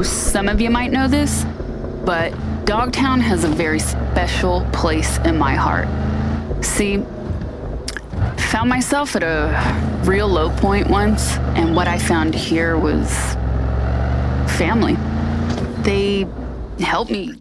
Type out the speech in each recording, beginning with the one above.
know some of you might know this, but Dogtown has a very special place in my heart. See, found myself at a real low point once, and what I found here was family. They helped me.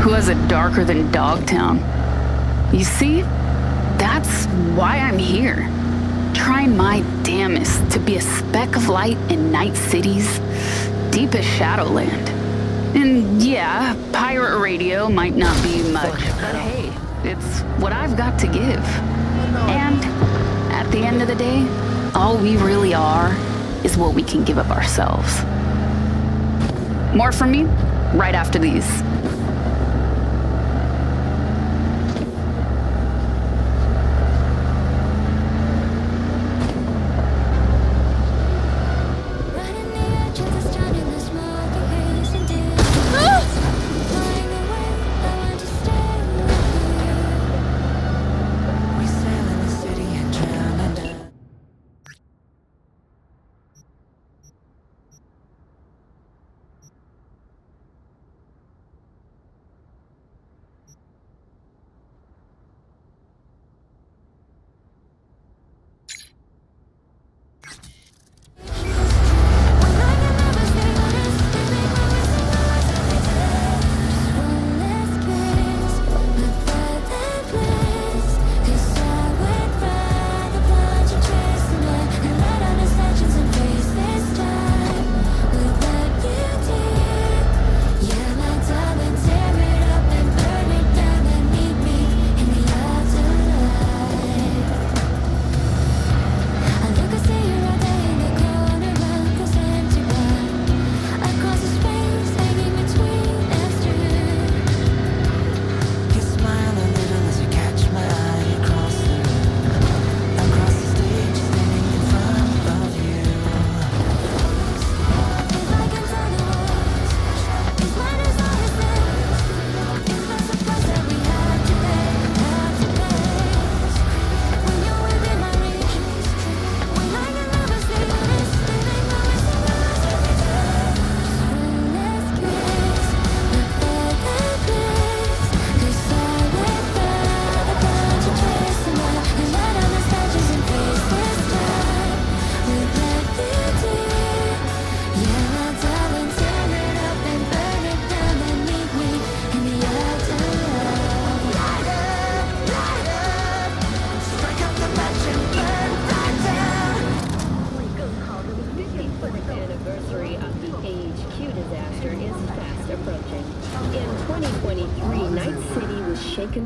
Who has it darker than Dogtown? You see, that's why I'm here. Trying my damnest to be a speck of light in Night City's deepest Shadowland. And yeah, pirate radio might not be much, but hey, it's what I've got to give. And at the end of the day, all we really are is what we can give of ourselves. More from me right after these.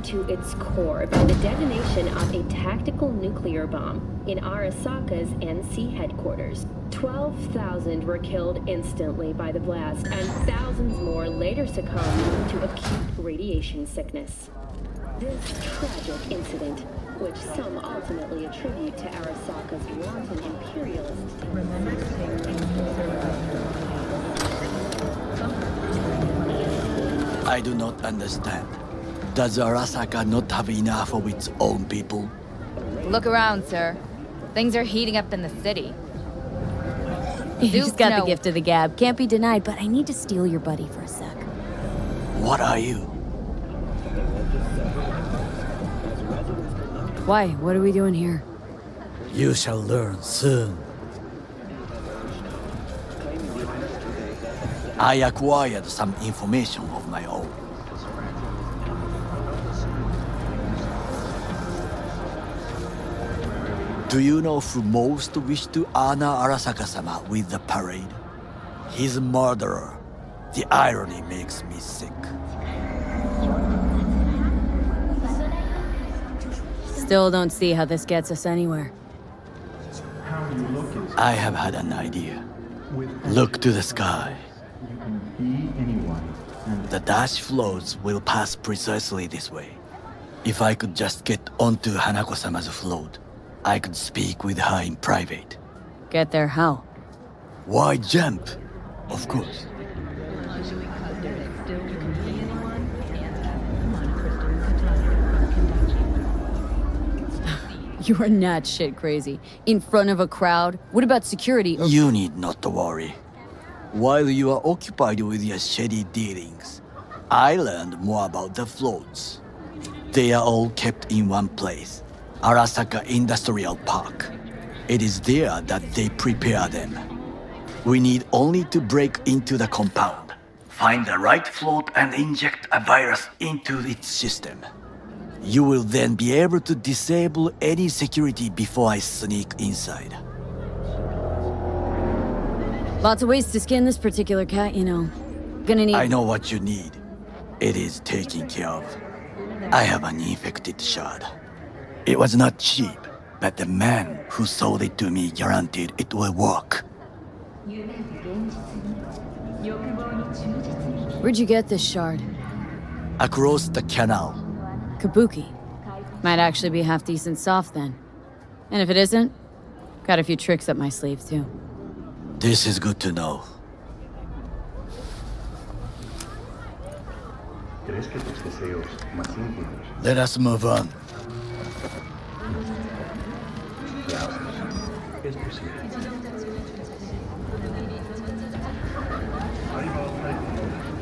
To its core by the detonation of a tactical nuclear bomb in Arasaka's NC headquarters. 12,000 were killed instantly by the blast, and thousands more later succumbed to acute radiation sickness. This tragic incident, which some ultimately attribute to Arasaka's wanton imperialist I do not understand. Does Arasaka not have enough of its own people? Look around, sir. Things are heating up in the city. He's got the gift of the gab. Can't be denied, but I need to steal your buddy for a sec. What are you? Why? What are we doing here? You shall learn soon. I acquired some information of my own. Do you know who most wished to honor Arasaka-sama with the parade? His murderer. The irony makes me sick. Still don't see how this gets us anywhere. I have had an idea. Look to the sky. The dash floats will pass precisely this way. If I could just get onto Hanako-sama's float, I could speak with her in private. Get there how? Why jump? Of course. You are not shit crazy. In front of a crowd? What about security? You need not to worry. While you are occupied with your shady dealings, I learned more about the floats. They are all kept in one place, Arasaka Industrial Park. It is there that they prepare them. We need only to break into the compound, find the right float and inject a virus into its system. You will then be able to disable any security before I sneak inside. Lots of ways to skin this particular cat, you know. Gonna need... I know what you need. It is taken care of. I have an infected shard. It was not cheap, but the man who sold it to me guaranteed it will work. Where'd you get this shard? Across the canal. Kabuki. Might actually be half decent soft then. And if it isn't, got a few tricks up my sleeve too. This is good to know. Let us move on.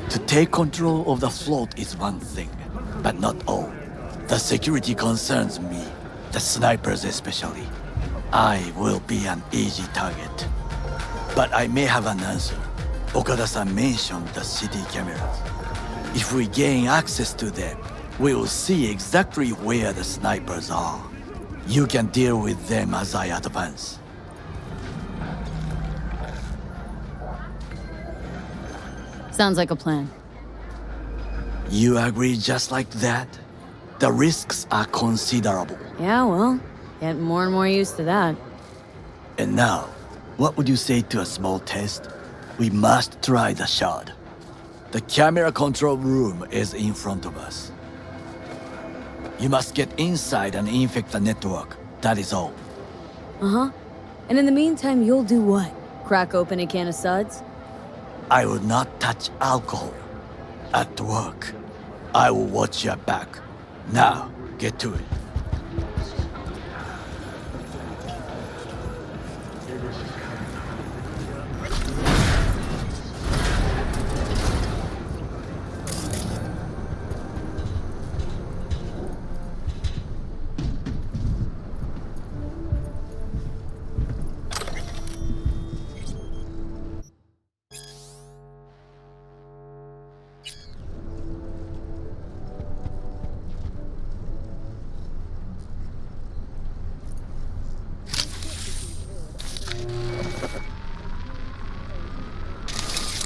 To take control of the float is one thing, but not all. The security concerns me, the snipers especially. I will be an easy target. But I may have an answer. Okada-san mentioned the city cameras. If we gain access to them, we will see exactly where the snipers are. You can deal with them as I advance. Sounds like a plan. You agree just like that? The risks are considerable. Yeah, well, getting more and more used to that. And now, what would you say to a small test? We must try the shard. The camera control room is in front of us. You must get inside and infect the network. That is all. Uh-huh. And in the meantime, you'll do what? Crack open a can of suds? I will not touch alcohol. At work, I will watch your back. Now, get to it.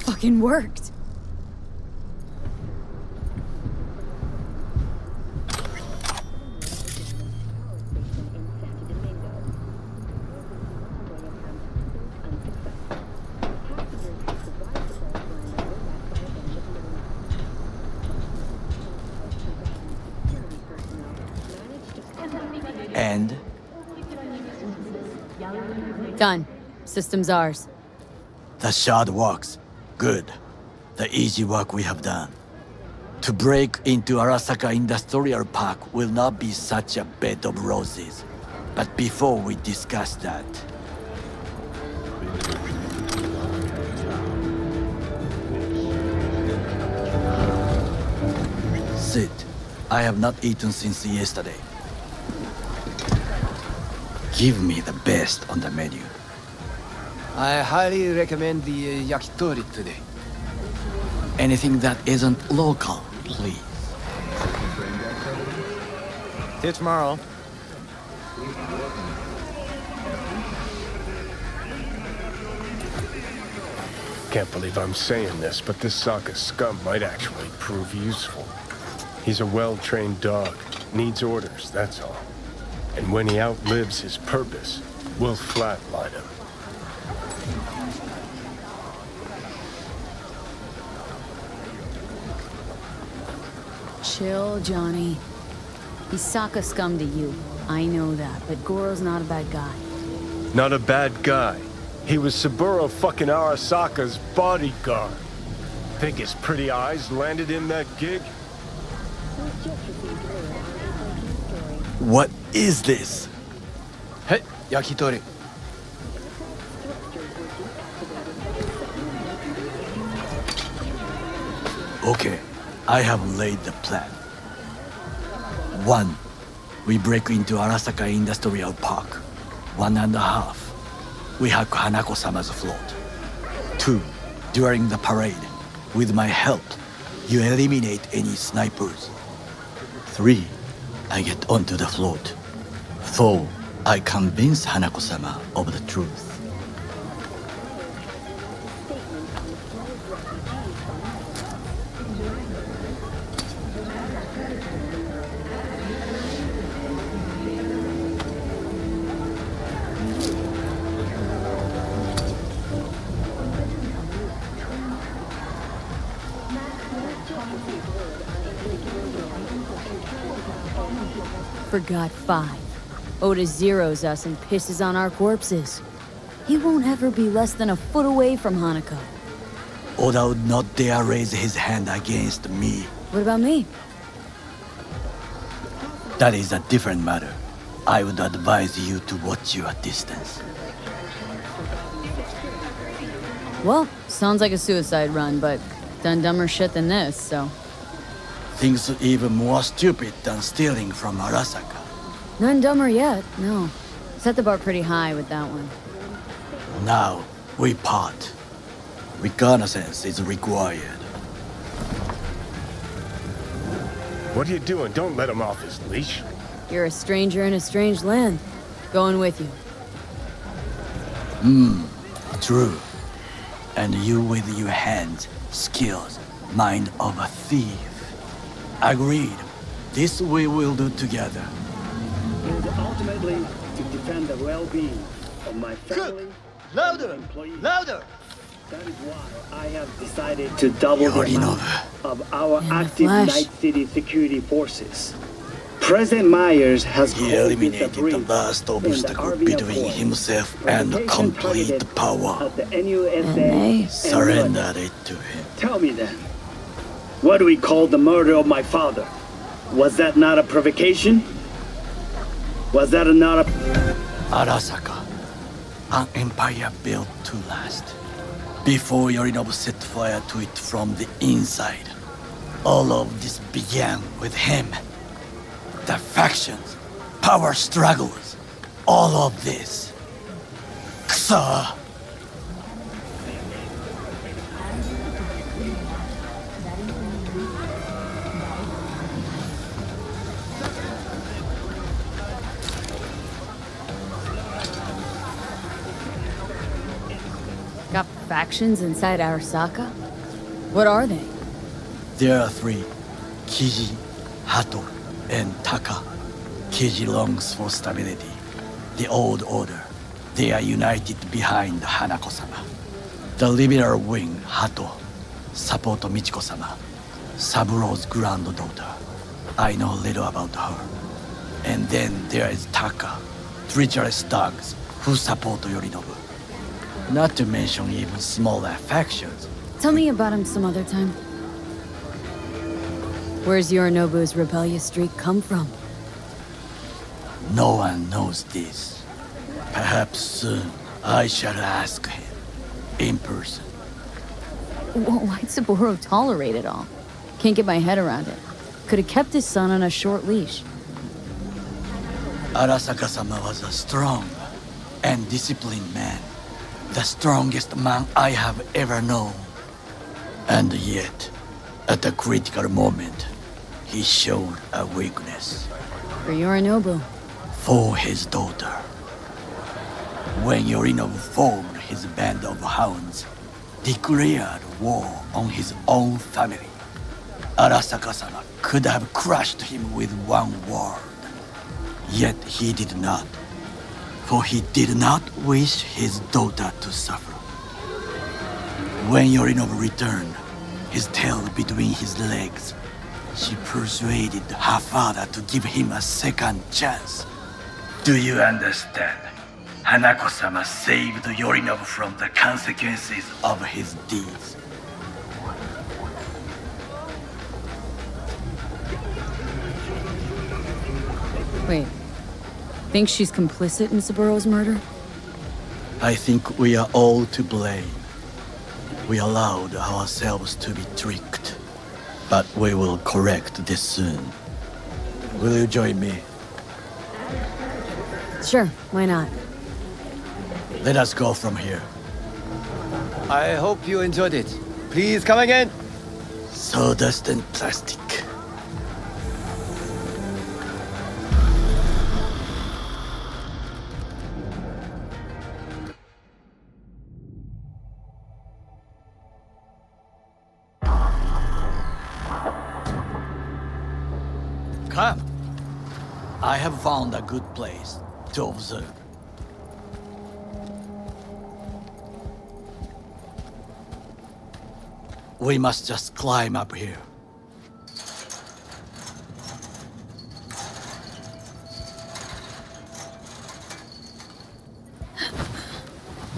Fucking worked. And? Done. System's ours. The shard works. Good. The easy work we have done. To break into Arasaka Industrial Park will not be such a bed of roses. But before we discuss that... Sit. I have not eaten since yesterday. Give me the best on the menu. I highly recommend the yakitori today. Anything that isn't local, please. See you tomorrow. Can't believe I'm saying this, but this Sokka scum might actually prove useful. He's a well-trained dog. Needs orders, that's all. And when he outlives his purpose, we'll flatline him. Chill, Johnny. He's Sokka scum to you. I know that, but Goro's not a bad guy. Not a bad guy. He was Saburo fucking Arasaka's bodyguard. Think his pretty eyes landed in that gig? What is this? Hey, yakitori. Okay, I have laid the plan. 1. We break into Arasaka Industrial Park. 1.5. We hack Hanako-sama's float. 2. During the parade, with my help, you eliminate any snipers. 3. I get onto the float. 4. I convince Hanako-sama of the truth. Forgot 5. Oda zeroes us and pisses on our corpses. He won't ever be less than a foot away from Hanako. Oda would not dare raise his hand against me. What about me? That is a different matter. I would advise you to watch your distance. Well, sounds like a suicide run, but done dumber shit than this, so... Things even more stupid than stealing from Arasaka. None dumber yet, no. Set the bar pretty high with that one. Now, we part. Reconnaissance is required. What are you doing? Don't let him off his leash. You're a stranger in a strange land. Going with you. True. And you with your hands, skills, mind of a thief. Agreed. This we will do together. And ultimately, to defend the well-being of my family and employees. Louder! That is why I have decided to double the amount of our In the active flesh. Night City security forces. President Myers has He called eliminated this a the breach last in obstacle the Army between Accord. himself and Provocation complete targeted power. at the NUSA And they and Surrendered it to him. Tell me then, what do we call the murder of my father? Was that not a provocation? Was that not a... Arasaka, an empire built to last. Before Yorinobu set fire to it from the inside. All of this began with him. The factions, power struggles, all of this. Kusa! Got factions inside Arasaka? What are they? There are 3. Kiji, Hato, and Taka. Kiji longs for stability. The old order. They are united behind Hanako-sama. The liberal wing, Hato, support Michiko-sama, Saburo's granddaughter. I know little about her. And then there is Taka, treacherous dogs who support Yorinobu. Not to mention even smaller factions. Tell me about him some other time. Where's Yorinobu's rebellious streak come from? No one knows this. Perhaps soon I shall ask him in person. Why'd Saburo tolerate it all? Can't get my head around it. Could have kept his son on a short leash. Arasaka-sama was a strong and disciplined man. The strongest man I have ever known. And yet, at a critical moment, he showed a weakness For Yorinobu. for his daughter. When Yorinobu formed his band of hounds, declared war on his own family, Arasaka-sama could have crushed him with one word. Yet he did not, for he did not wish his daughter to suffer. When Yorinobu returned, his tail between his legs, she persuaded her father to give him a second chance. Do you understand? Hanako-sama saved Yorinobu from the consequences of his deeds. Wait. Think she's complicit in Saburo's murder? I think we are all to blame. We allowed ourselves to be tricked. But we will correct this soon. Will you join me? Sure, why not? Let us go from here. I hope you enjoyed it. Please come again. Sawdust and plastic. Come. I have found a good place to observe. We must just climb up here.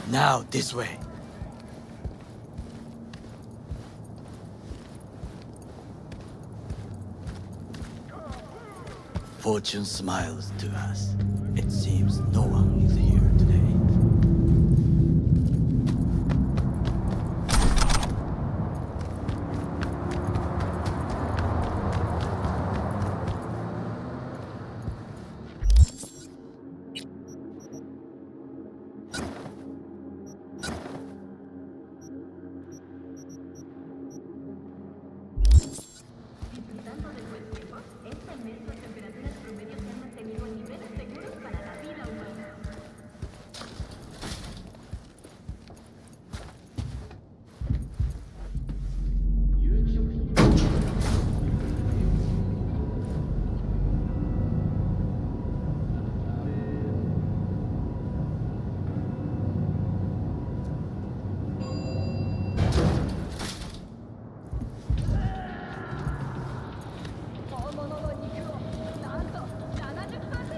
Now, this way. Fortune smiles to us. It seems no one is here today.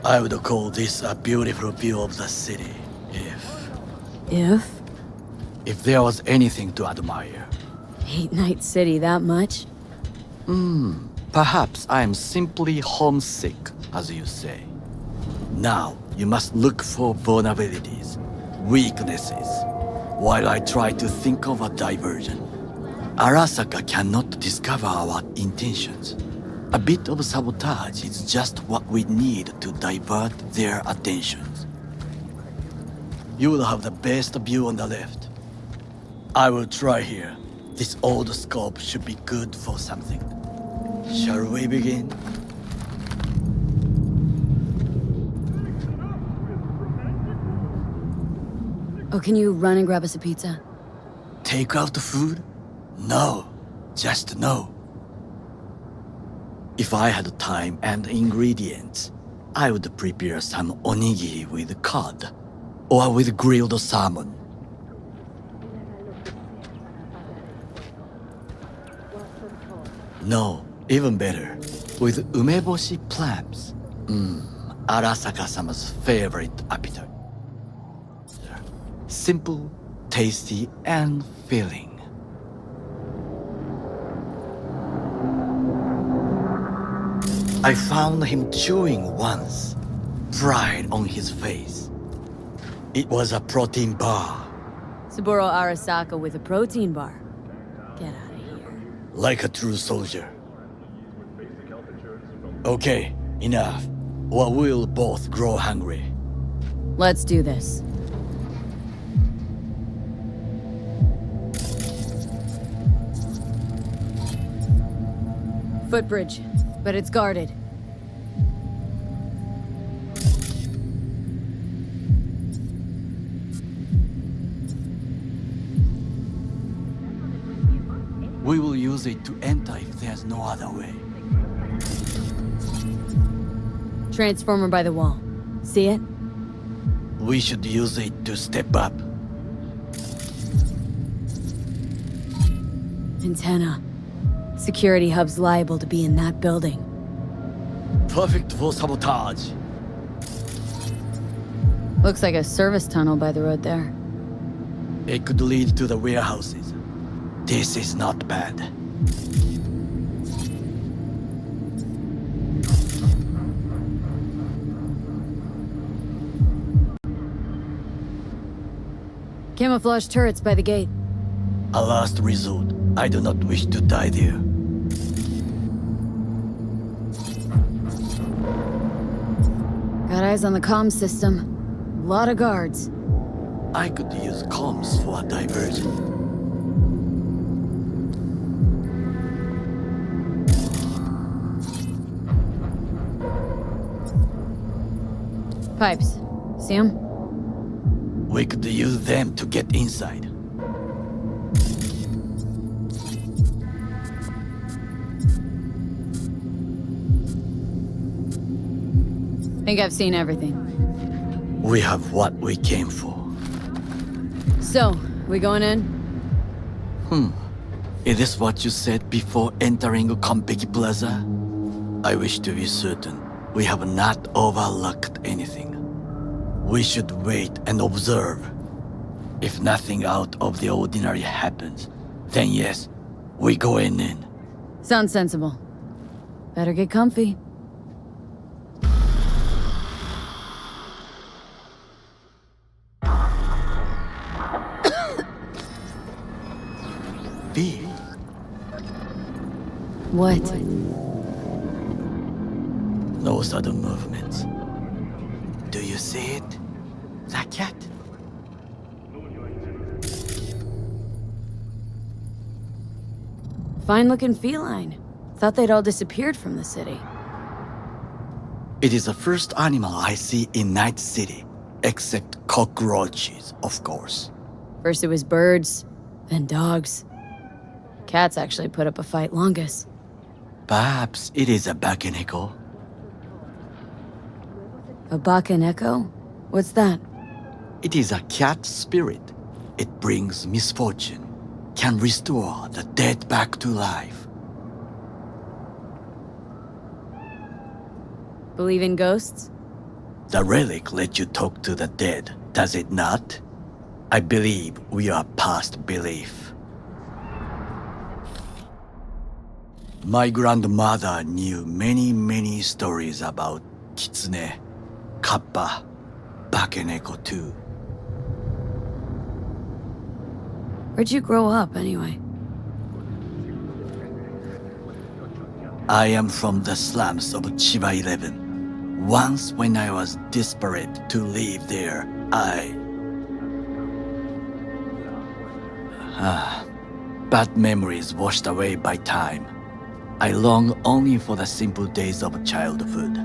I would call this a beautiful view of the city, If? if there was anything to admire. Hate Night City that much? Perhaps I am simply homesick, as you say. Now, you must look for vulnerabilities, weaknesses, while I try to think of a diversion. Arasaka cannot discover our intentions. A bit of sabotage is just what we need to divert their attentions. You will have the best view on the left. I will try here. This old scope should be good for something. Shall we begin? Oh, can you run and grab us a pizza? Take out the food? No, just no. If I had time and ingredients, I would prepare some onigiri with cod, or with grilled salmon. No, even better, with umeboshi clams. Arasaka-sama's favorite appetite. Simple, tasty, and filling. I found him chewing once, pride on his face. It was a protein bar, Saburo Arasaka with a protein bar. Get out of here. like a true soldier. Okay, enough, or we'll both grow hungry. Let's do this. Footbridge, but it's guarded. We will use it to enter if there's no other way. Transformer by the wall. See it? We should use it to step up. Antenna. Security hub's liable to be in that building. Perfect for sabotage. Looks like a service tunnel by the road there. It could lead to the warehouses. This is not bad. Camouflage turrets by the gate. A last resort. I do not wish to die there. Got eyes on the comm system. Lot of guards. I could use comms for a diversion. Pipes. See 'em? We could use them to get inside. Think I've seen everything. We have what we came for. So, we going in? Is this what you said before entering Konpeki Plaza? I wish to be certain we have not overlooked anything. We should wait and observe. If nothing out of the ordinary happens, then yes, we go in. Sounds sensible. Better get comfy. B. What? No sudden movements. Do you see it? The cat? Fine-looking feline. Thought they'd all disappeared from the city. It is the first animal I see in Night City, except cockroaches, of course. First it was birds, then dogs. Cats actually put up a fight longest. Perhaps it is a Bakeneko. A Bakaneko? What's that? It is a cat spirit. It brings misfortune, can restore the dead back to life. Believe in ghosts? The relic lets you talk to the dead, does it not? I believe we are past belief. My grandmother knew many stories about Kitsune, Kappa, Bakeneko too. Where'd you grow up, anyway? I am from the slums of Chiba 11. Once when I was desperate to live there, bad memories washed away by time. I long only for the simple days of childhood.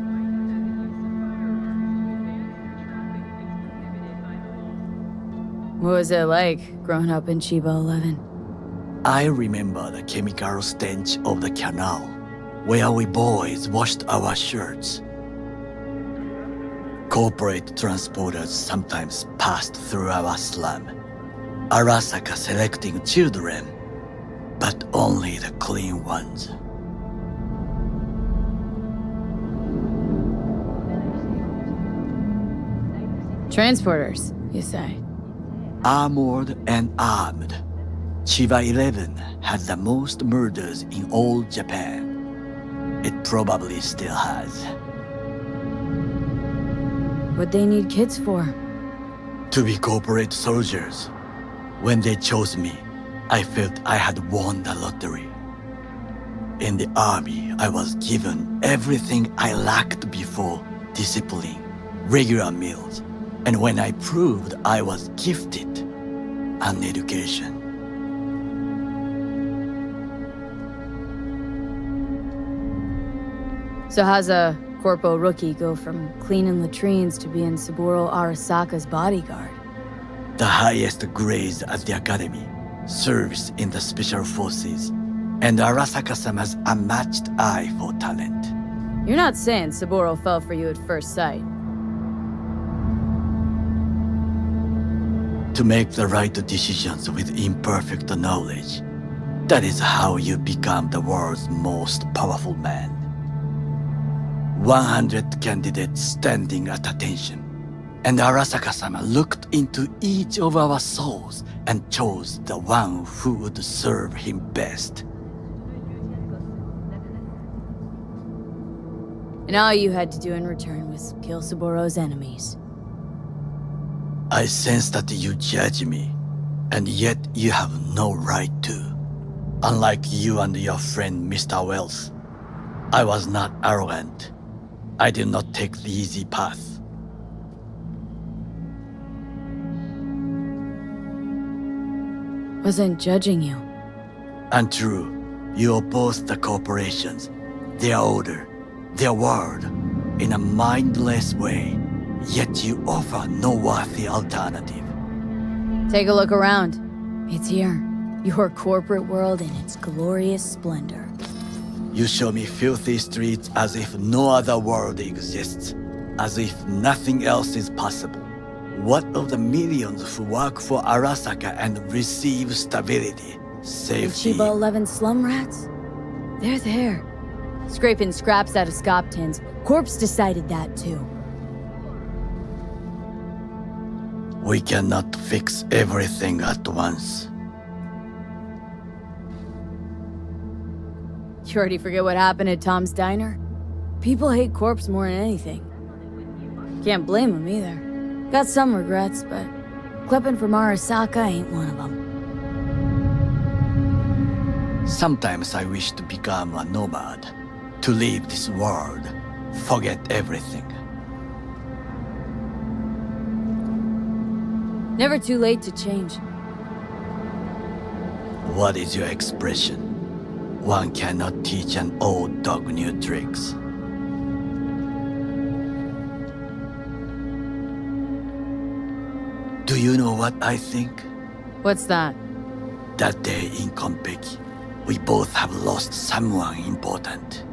What was it like, growing up in Chiba 11? I remember the chemical stench of the canal, where we boys washed our shirts. Corporate transporters sometimes passed through our slum, Arasaka selecting children, but only the clean ones. Transporters, you say? Armored and armed, Chiba 11 had the most murders in all Japan. It probably still has. What they need kids for? To be corporate soldiers. When they chose me, I felt I had won the lottery. In the army, I was given everything I lacked before: discipline, regular meals, and when I proved I was gifted, an education. So how's a corpo rookie go from cleaning latrines to being Saburo Arasaka's bodyguard? The highest grades at the academy, service in the special forces, and Arasaka-sama's unmatched eye for talent. You're not saying Saburo fell for you at first sight. To make the right decisions with imperfect knowledge, that is how you become the world's most powerful man. 100 candidates standing at attention, and Arasaka-sama looked into each of our souls and chose the one who would serve him best. And all you had to do in return was kill Saburo's enemies. I sense that you judge me, and yet you have no right to. Unlike you and your friend Mr. Wells, I was not arrogant. I did not take the easy path. Wasn't judging you. Untrue, you oppose the corporations, their order, their word, in a mindless way, yet you offer no worthy alternative. Take a look around. It's here. Your corporate world in its glorious splendor. You show me filthy streets as if no other world exists, as if nothing else is possible. What of the millions who work for Arasaka and receive stability, The safety? Chiba 11 slum rats? They're there. Scraping scraps out of scop tins. Corpse decided that too. We cannot fix everything at once. You already forget what happened at Tom's Diner? People hate Corpse more than anything. Can't blame them either. Got some regrets, but clipping from Arasaka ain't one of them. Sometimes I wish to become a nomad, to leave this world, forget everything. Never too late to change. What is your expression? One cannot teach an old dog new tricks. Do you know what I think? What's that? That day in Konpeki, we both have lost someone important.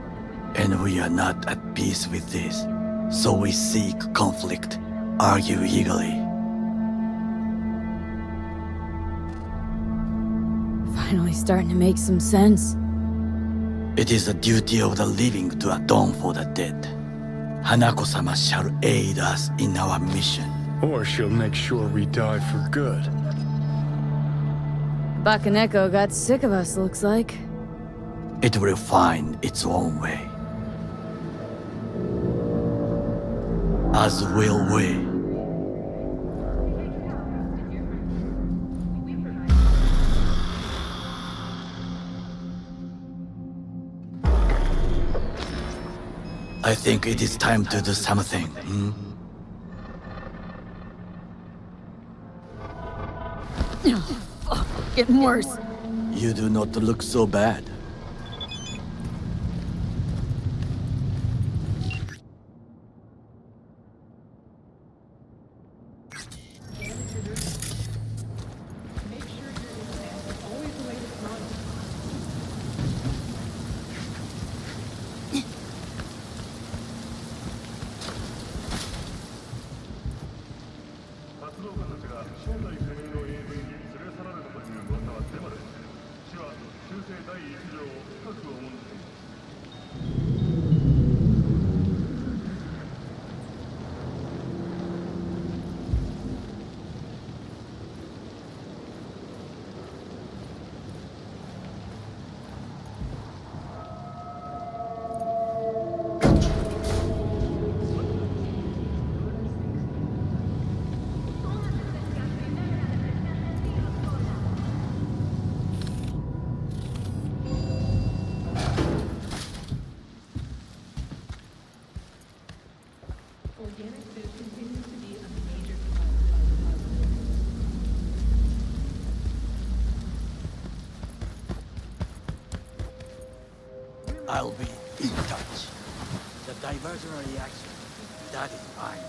And we are not at peace with this. So we seek conflict, argue eagerly. Finally starting to make some sense. It is the duty of the living to atone for the dead. Hanako-sama shall aid us in our mission. Or she'll make sure we die for good. Bakaneko got sick of us, looks like. It will find its own way. As will we. I think it is time to do something. Getting worse. You do not look so bad. I'll be in touch. The diversionary reaction. That is fine.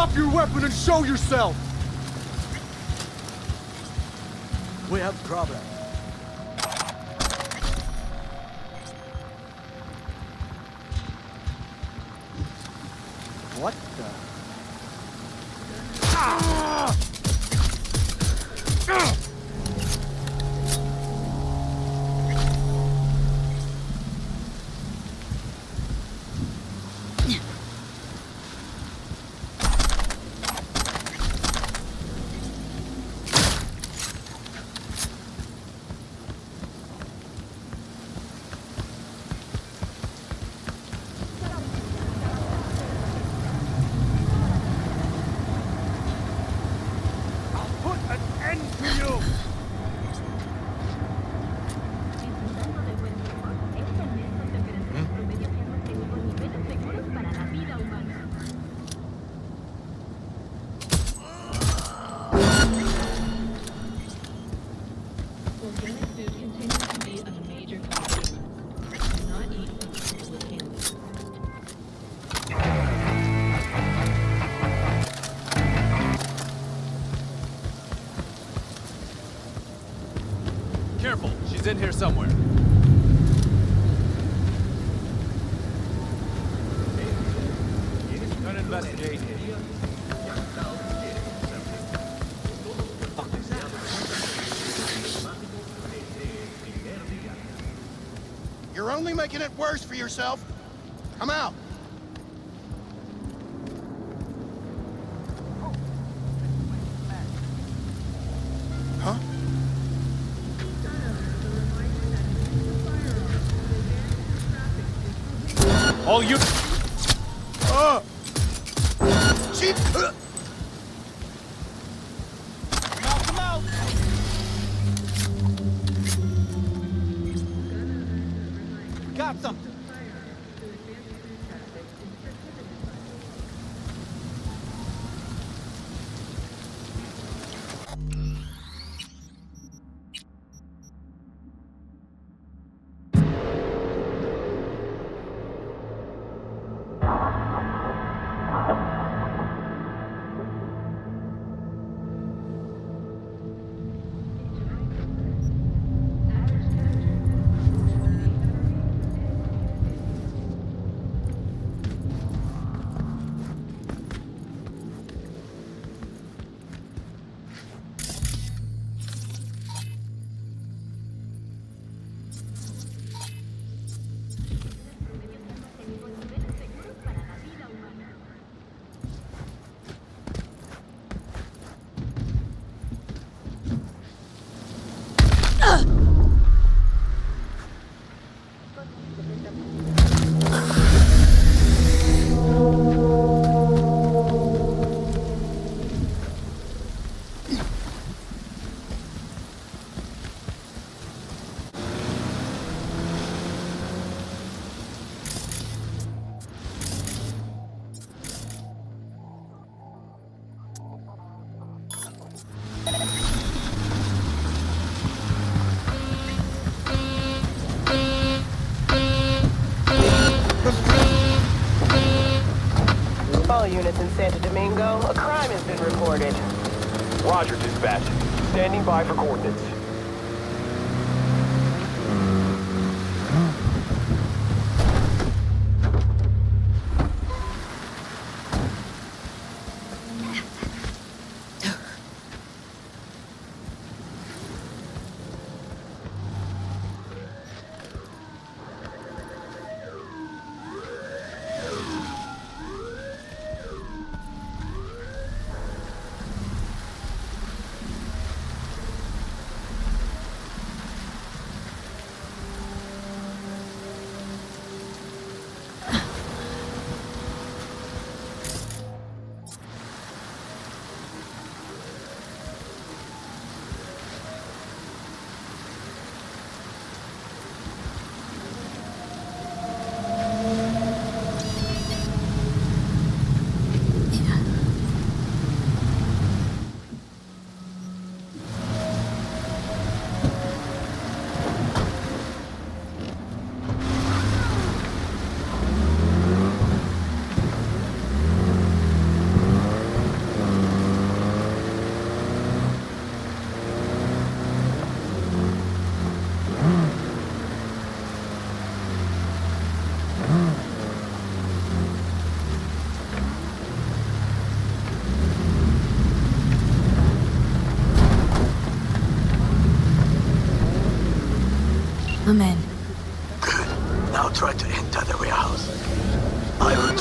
Drop your weapon and show yourself! We have problem. What the? Careful, she's in here somewhere. Gonna investigate. You're only making it worse for yourself. Come out. Huh? All you... She... Come out! Got something. All units in Santo Domingo, a crime has been reported. Roger, dispatch. Standing by for coordinates.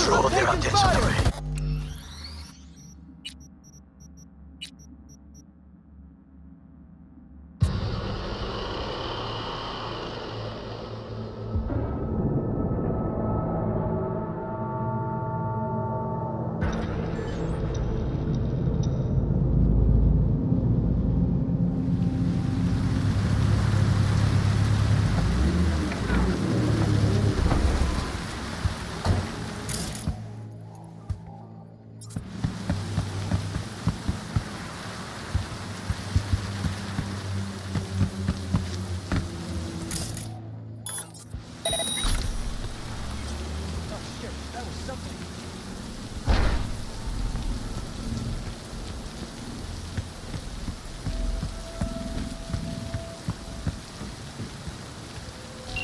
draw their attention away.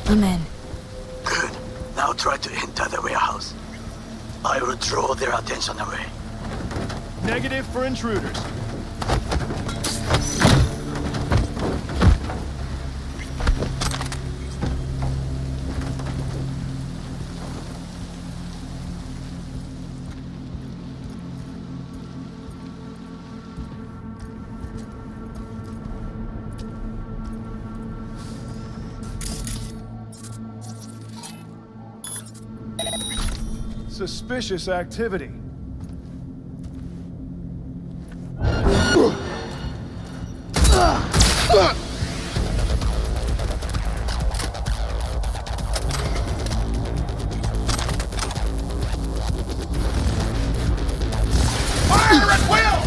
I'm in. Good. Now try to enter the warehouse. I will draw their attention away. Negative for intruders. Suspicious activity. Fire at will!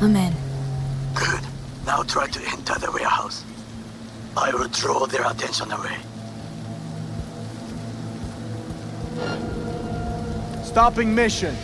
I'm in. Good. Now try to enter the warehouse. I will draw their attention away. Stopping mission.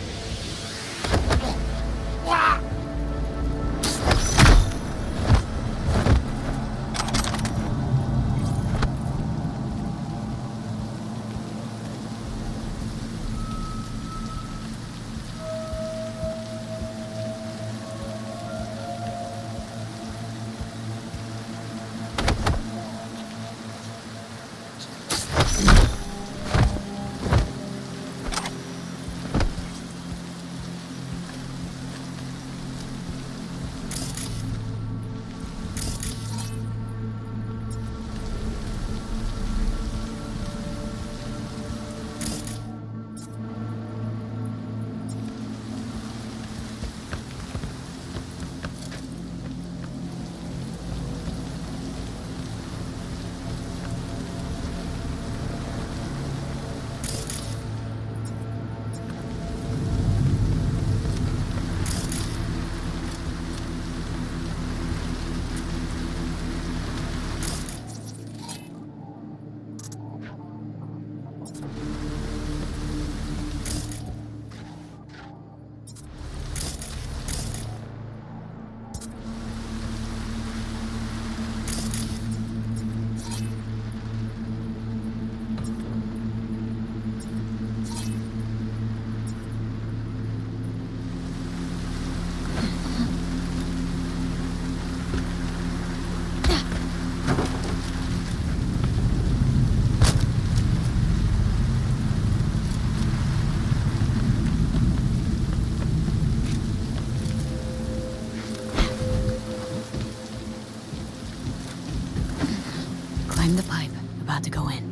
Climb the pipe. About to go in.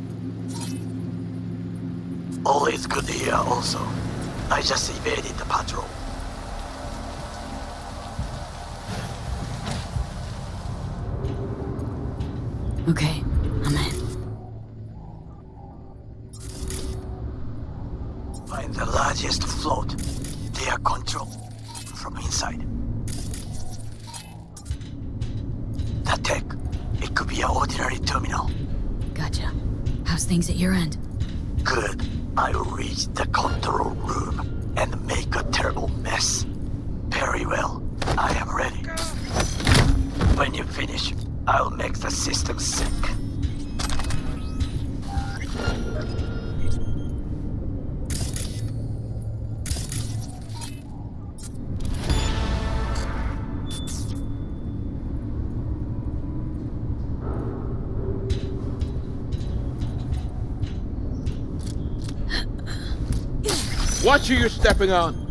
Always good here also. I just evaded the patrol. Okay, I'm in. Find the largest float. They are controlled from inside. That tech, it could be an ordinary terminal. Gotcha. How's things at your end? Good. I'll reach the control room and make a terrible mess. Very well. I am ready. When you finish, I'll make the system sick. Watch who you're stepping on.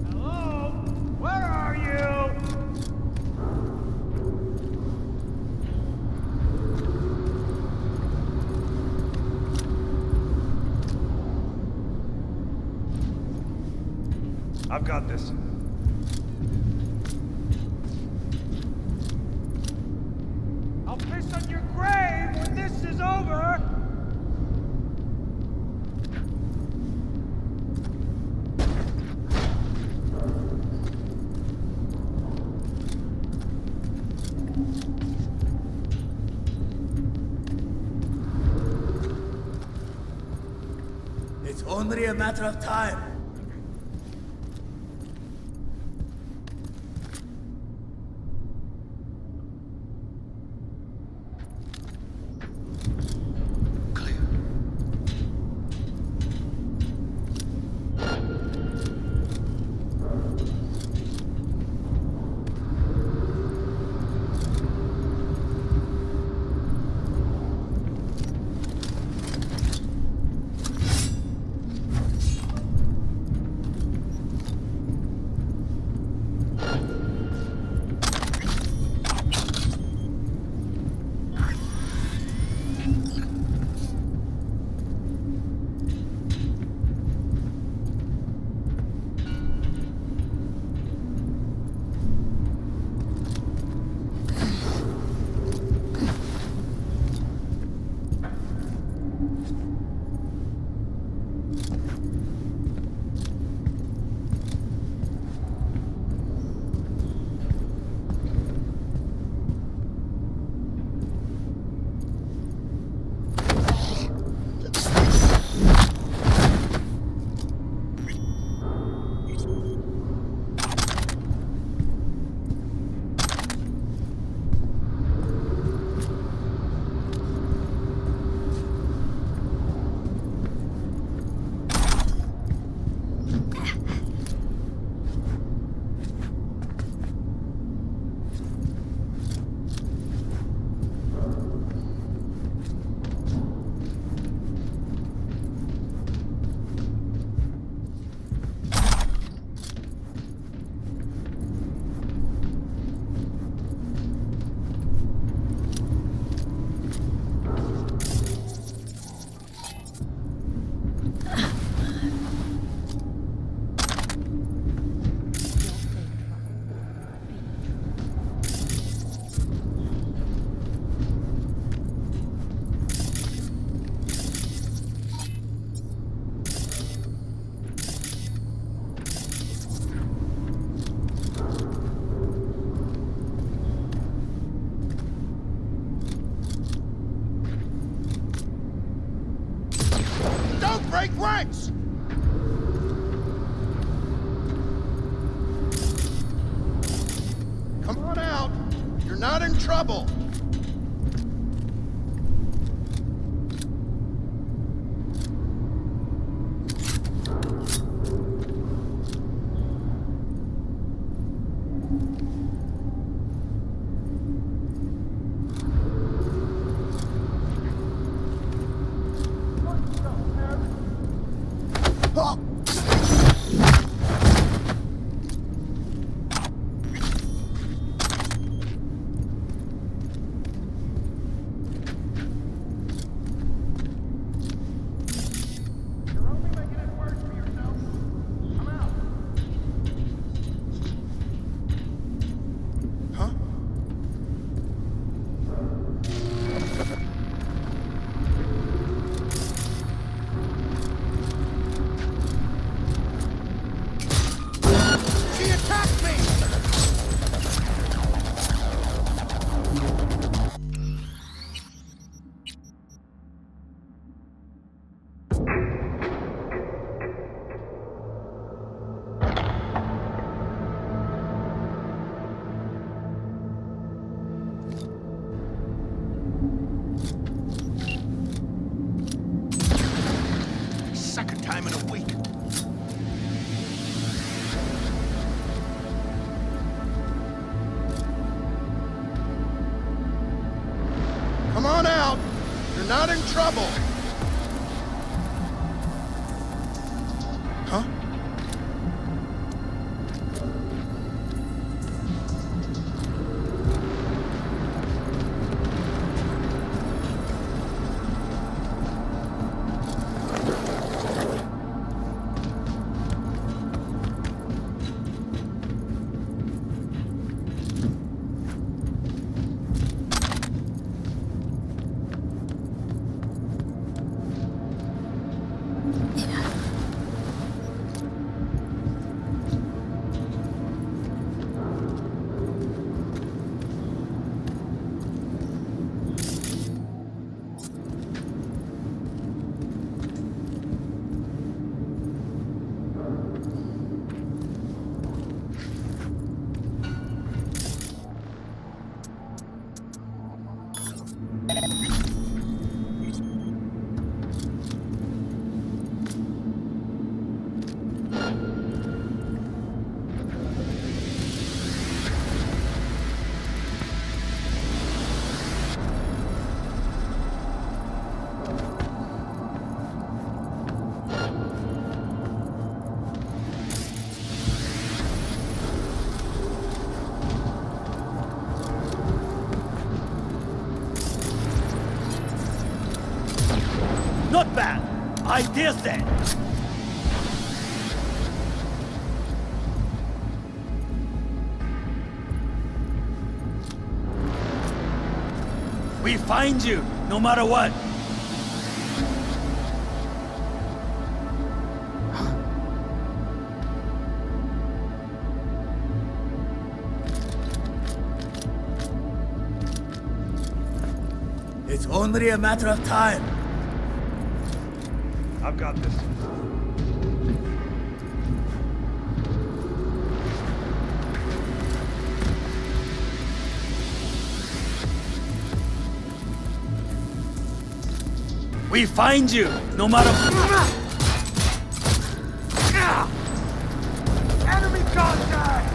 Hello? Where are you? I've got this. I'll piss on your grave when this is over! It's only a matter of time. break ranks! Come on out. You're not in trouble. Second time in a week. Come on out. You're not in trouble. Not bad, I dare say. We find you, no matter what. It's only a matter of time. I've got this. We find you, no matter. Enemy contact!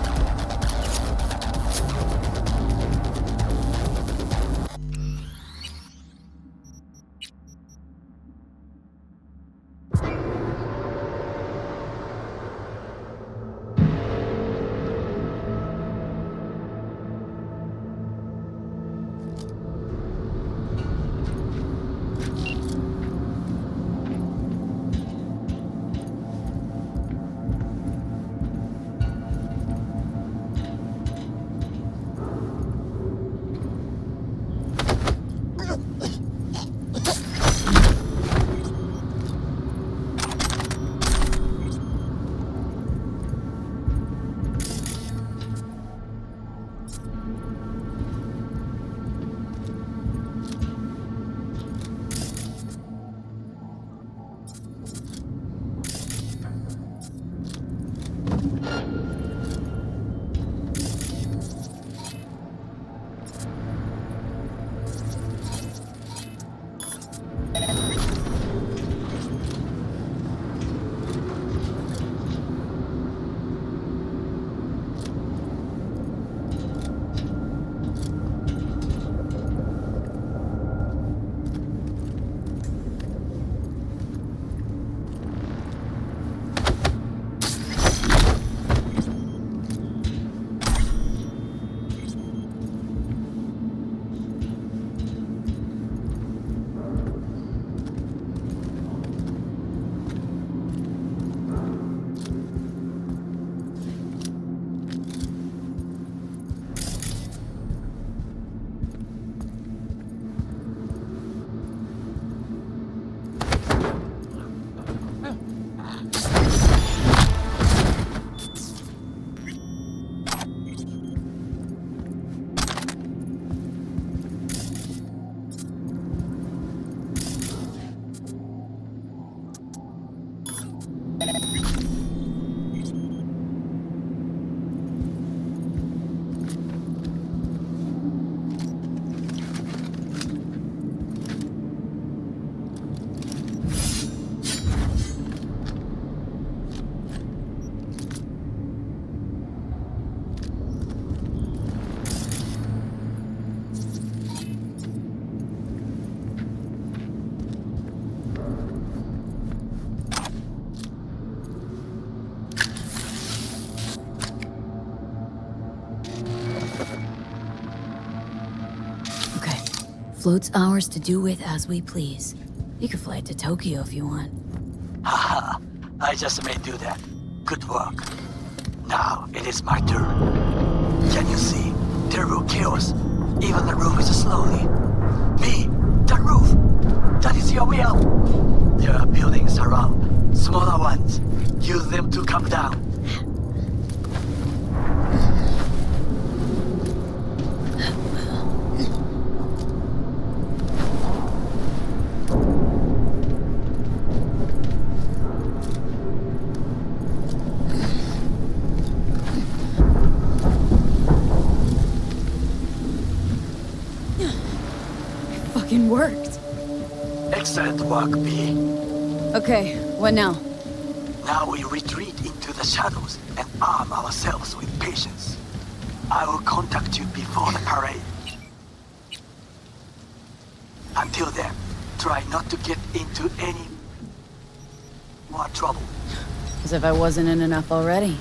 Float's ours to do with as we please. You can fly it to Tokyo if you want. Haha, I just may do that. Good work. Now it is my turn. Can you see? Terrible chaos. Even the roof is slowly. Me, the roof. That is your will. There are buildings around, smaller ones. Use them to come down. Worked. Excellent work, B. Okay, what now? Now we retreat into the shadows and arm ourselves with patience. I will contact you before the parade. Until then, try not to get into any more trouble. As if I wasn't in enough already.